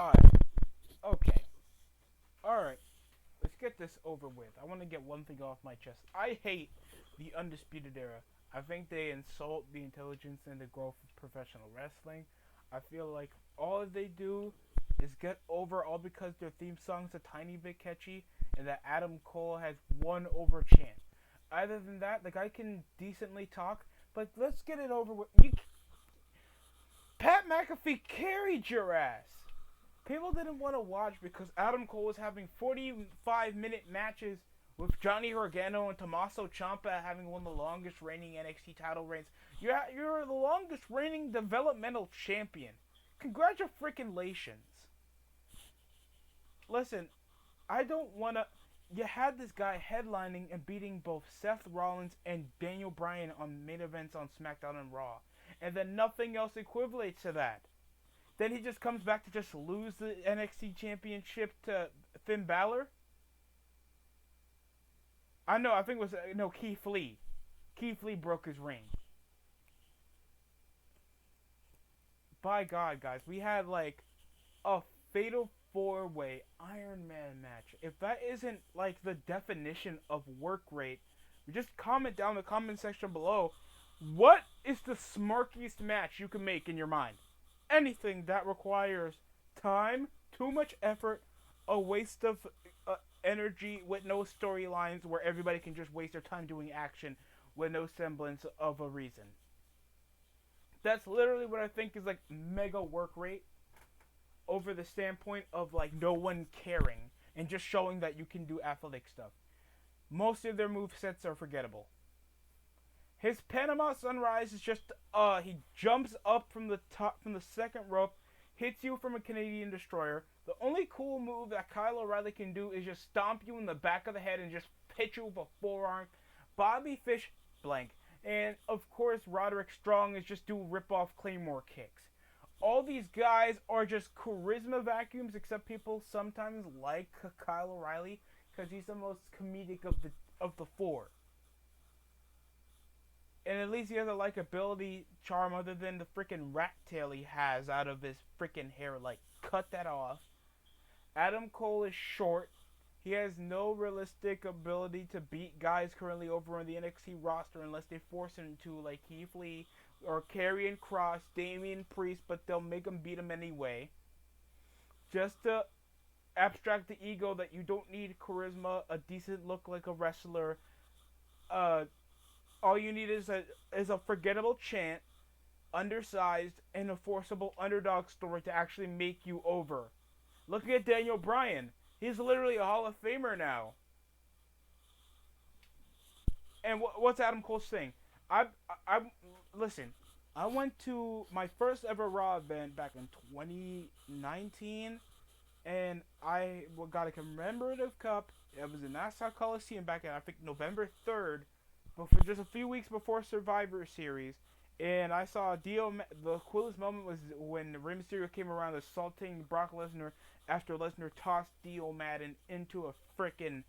Alright. Okay. Alright. Let's get this over with. I want to get one thing off my chest. I hate the Undisputed Era. I think they insult the intelligence and the growth of professional wrestling. I feel like all they do is get over all because their theme song's a tiny bit catchy and that Adam Cole has won over chant. Other than that, the guy can decently talk, but let's get it over with. Pat McAfee carried your ass. People didn't want to watch because Adam Cole was having 45-minute matches with Johnny Gargano and Tommaso Ciampa having one of the longest reigning NXT title reigns. You're the longest reigning developmental champion. Congratulations. Listen, I don't want to. You had this guy headlining and beating both Seth Rollins and Daniel Bryan on main events on SmackDown and Raw. And then nothing else equivalates to that. Then he just comes back to just lose the NXT Championship to Finn Balor. I think it was Keith Lee. Keith Lee broke his reign. By God, guys, we had like a fatal 4-way Iron Man match. If that isn't like the definition of work rate, just comment down in the comment section below. What is the smarkiest match you can make in your mind? Anything that requires time, too much effort, a waste of energy with no storylines where everybody can just waste their time doing action with no semblance of a reason. That's literally what I think is like mega work rate over the standpoint of like no one caring and just showing that you can do athletic stuff. Most of their movesets are forgettable. His Panama Sunrise is just he jumps up from the second rope, hits you from a Canadian Destroyer. The only cool move that Kyle O'Reilly can do is just stomp you in the back of the head and just hit you with a forearm. Bobby Fish blank. And of course Roderick Strong is just do rip-off Claymore kicks. All these guys are just charisma vacuums, except people sometimes like Kyle O'Reilly because he's the most comedic of the four. And at least he has a likability charm other than the freaking rat tail he has out of his freaking hair. Like, cut that off. Adam Cole is short. He has no realistic ability to beat guys currently over on the NXT roster unless they force him to, like Keith Lee or Karrion Kross, Damian Priest, but they'll make him beat him anyway. Just to abstract the ego that you don't need charisma, a decent look like a wrestler, all you need is a forgettable chant, undersized, and a forcible underdog story to actually make you over. Look at Daniel Bryan. He's literally a Hall of Famer now. And what's Adam Cole's thing? Listen. I went to my first ever Raw event back in 2019, and I got a commemorative cup. It was in Nassau Coliseum back in I think November 3rd. For just a few weeks before Survivor Series, and I saw the coolest moment was when Rey Mysterio came around assaulting Brock Lesnar after Lesnar tossed Dio Madden into a frickin'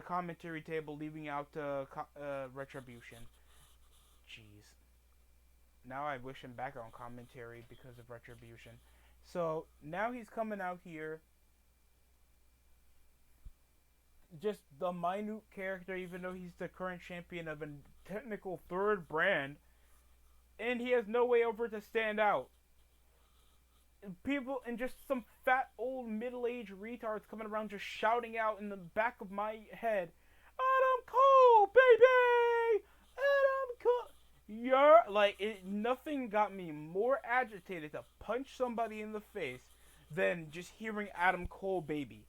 commentary table, leaving out Retribution. Jeez. Now I wish him back on commentary because of Retribution. So now he's coming out here. Just the minute character, even though he's the current champion of a technical third brand, and he has no way over to stand out. People and just some fat old middle-aged retards coming around just shouting out in the back of my head, Adam Cole, baby! Adam Cole! Nothing got me more agitated to punch somebody in the face than just hearing Adam Cole, baby.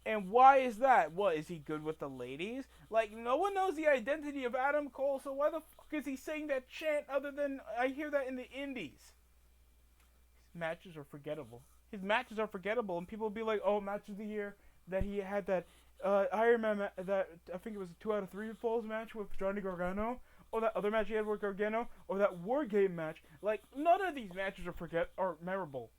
And why is that? What, is he good with the ladies? Like, no one knows the identity of Adam Cole, so why the fuck is he saying that chant other than I hear that in the indies? His matches are forgettable. And people will be like, oh, match of the year, that he had that Iron Man, that I think it was a 2 out of 3 falls match with Johnny Gargano, or that other match he had with Gargano, or that War Game match. Like, none of these matches are memorable.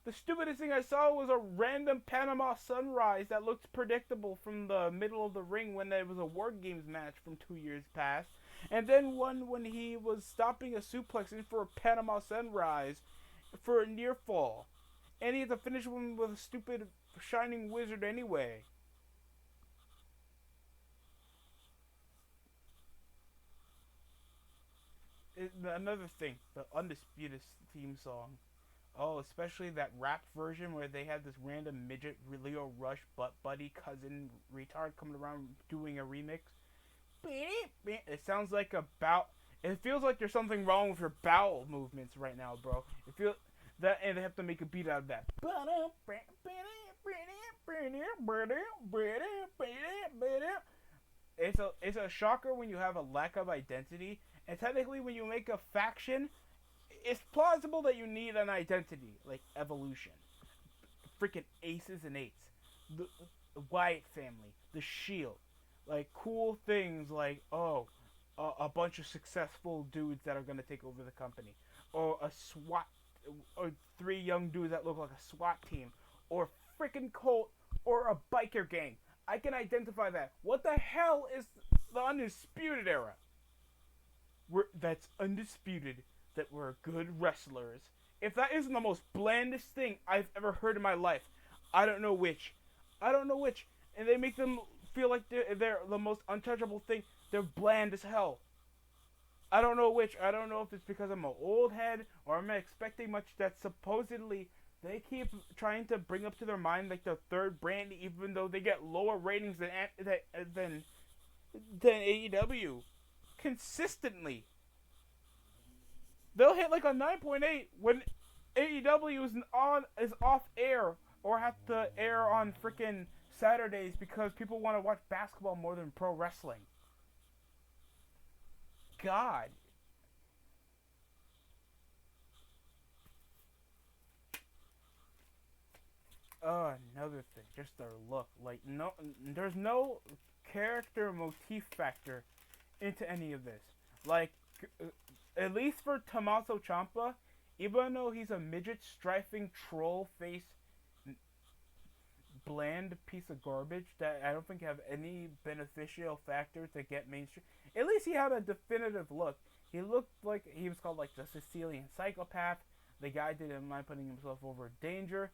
The stupidest thing I saw was a random Panama Sunrise that looked predictable from the middle of the ring when there was a War Games match from 2 years past. And then one when he was stopping a suplex in for a Panama Sunrise for a near fall. And he had to finish one with a stupid shining wizard anyway. Another thing, the Undisputed theme song. Oh, especially that rap version where they had this random midget Leo Rush butt buddy cousin retard coming around doing a remix. It sounds like a bow. It feels like there's something wrong with your bowel movements right now, bro. It feels that, and they have to make a beat out of that. It's a shocker when you have a lack of identity, and technically when you make a faction, it's plausible that you need an identity like evolution. Freaking aces and eights, the Wyatt family, the Shield, like cool things like a bunch of successful dudes that are gonna take over the company, or a SWAT, or three young dudes that look like a SWAT team, or freaking cult, or a biker gang. I can identify that. What the hell is the Undisputed Era? That's undisputed that we're good wrestlers. If that isn't the most blandest thing I've ever heard in my life, I don't know which. I don't know which. And they make them feel like they're the most untouchable thing. They're bland as hell. I don't know which. I don't know if it's because I'm an old head or I'm expecting much that supposedly they keep trying to bring up to their mind like the third brand, even though they get lower ratings than AEW consistently. They'll hit like a 9.8 when AEW is off air or have to air on freaking Saturdays because people want to watch basketball more than pro wrestling. God. Another thing, just their look. Like, no, there's no character motif factor into any of this. Like, at least for Tommaso Ciampa, even though he's a midget strifing troll face bland piece of garbage that I don't think have any beneficial factor to get mainstream, at least he had a definitive look. He looked like he was called like the Sicilian psychopath. The guy didn't mind putting himself over danger.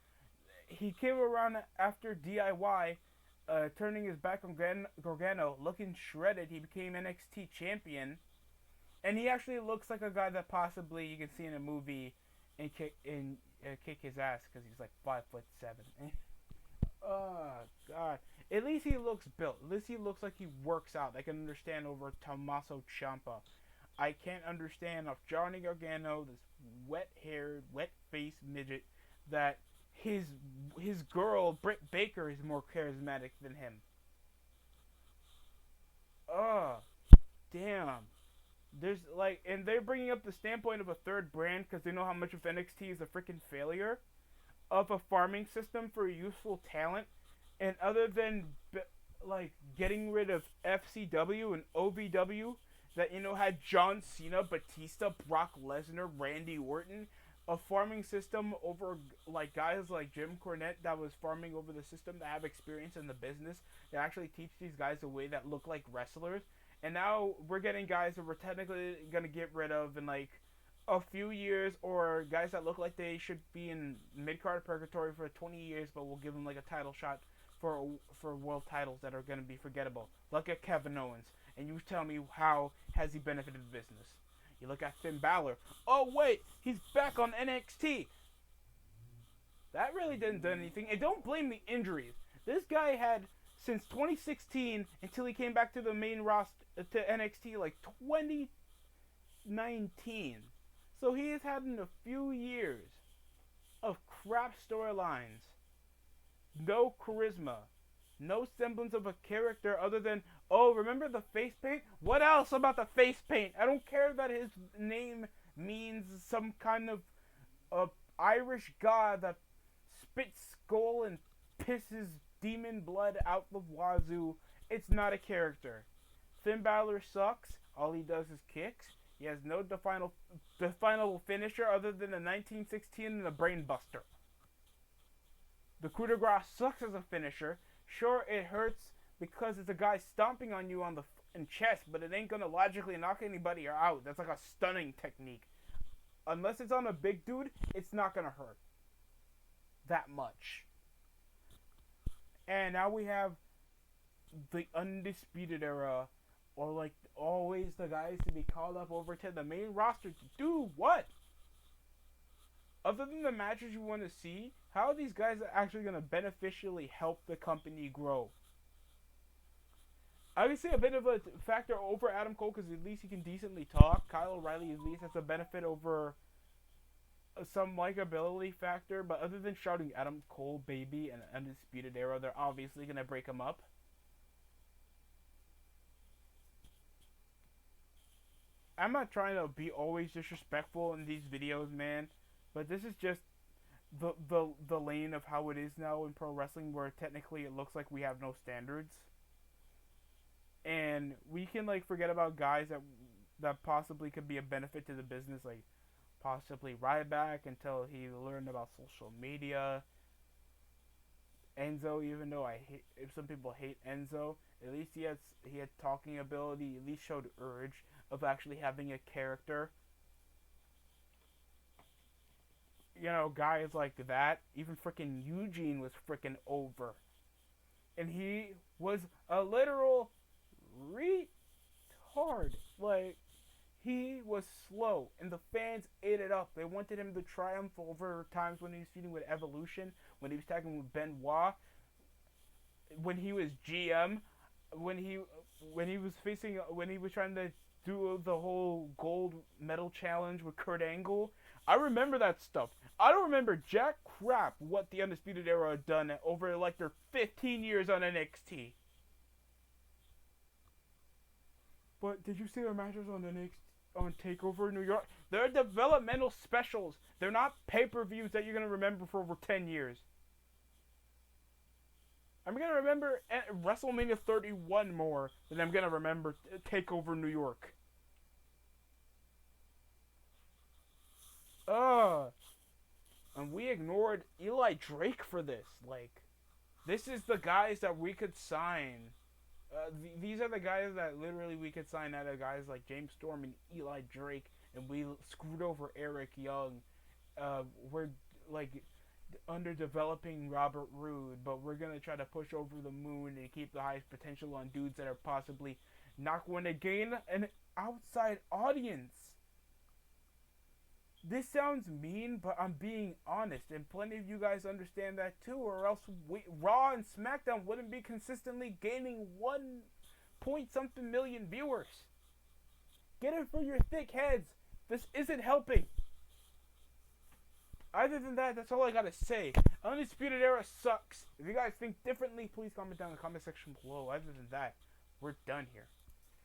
He came around after DIY, turning his back on Gargano, looking shredded. He became NXT champion. And he actually looks like a guy that possibly you can see in a movie and kick his ass because he's like 5'7". Oh God! At least he looks built. At least he looks like he works out. I can understand over Tommaso Ciampa. I can't understand of Johnny Gargano, this wet-haired, wet-faced midget, that his girl Britt Baker is more charismatic than him. Oh, damn. There's like, and they're bringing up the standpoint of a third brand because they know how much of NXT is a freaking failure of a farming system for useful talent, and other than like getting rid of FCW and OVW that had John Cena, Batista, Brock Lesnar, Randy Orton, a farming system over like guys like Jim Cornette that was farming over the system that have experience in the business that actually teach these guys a way that look like wrestlers. And now we're getting guys that we're technically gonna get rid of in like a few years, or guys that look like they should be in mid-card purgatory for 20 years, but we'll give them like a title shot for world titles that are gonna be forgettable. Look at Kevin Owens, and you tell me how has he benefited the business? You look at Finn Balor. Oh wait, he's back on NXT. That really didn't do anything. And don't blame the injuries. This guy had since 2016 until he came back to the main roster to NXT like 2019. So he has had in a few years of crap storylines, no charisma, no semblance of a character other than, oh, remember the face paint? What else about the face paint? I don't care that his name means some kind of Irish god that spits skull and pisses demon blood out the wazoo. It's not a character. Finn Balor sucks. All he does is kicks. He has no definable finisher other than the 1916 and the Brainbuster. The coup de grace sucks as a finisher. Sure, it hurts because it's a guy stomping on you on the chest, but it ain't gonna logically knock anybody out. That's like a stunning technique. Unless it's on a big dude, it's not gonna hurt. that much. And now we have the Undisputed Era, or like always the guys to be called up over to the main roster to do what? Other than the matches you want to see, how are these guys actually going to beneficially help the company grow? I would say a bit of a factor over Adam Cole because at least he can decently talk. Kyle O'Reilly at least has a benefit over some likability factor, but other than shouting Adam Cole baby and Undisputed Era, they're obviously going to break him up. I'm not trying to be always disrespectful in these videos, man, but this is just the lane of how it is now in pro wrestling, where technically it looks like we have no standards, and we can like forget about guys that possibly could be a benefit to the business, like possibly Ryback until he learned about social media. Enzo, even though if some people hate Enzo, at least he had talking ability. At least showed urge of actually having a character. You know, guys like that. Even freaking Eugene was freaking over, and he was a literal retard. Like, he was slow, and the fans ate it up. They wanted him to triumph over times when he was feuding with Evolution, when he was tagging with Benoit, when he was GM, when he was trying to do the whole gold medal challenge with Kurt Angle. I remember that stuff. I don't remember jack crap what the Undisputed Era had done over like their 15 years on NXT. But did you see their matches on TakeOver New York? They're developmental specials. They're not pay-per-views that you're gonna remember for over 10 years. I'm gonna remember WrestleMania 31 more than I'm gonna remember TakeOver New York. And we ignored Eli Drake for this. Like, this is the guys that we could sign. These are the guys that literally we could sign out of guys like James Storm and Eli Drake, and we screwed over Eric Young. We're like underdeveloping Robert Roode, but we're gonna try to push over the moon and keep the highest potential on dudes that are possibly not going to gain an outside audience. This sounds mean, but I'm being honest, and plenty of you guys understand that too, or else Raw and SmackDown wouldn't be consistently gaining 1 point something million viewers. Get it for your thick heads. This isn't helping. Other than that, that's all I gotta say. Undisputed Era sucks. If you guys think differently, please comment down in the comment section below. Other than that, we're done here.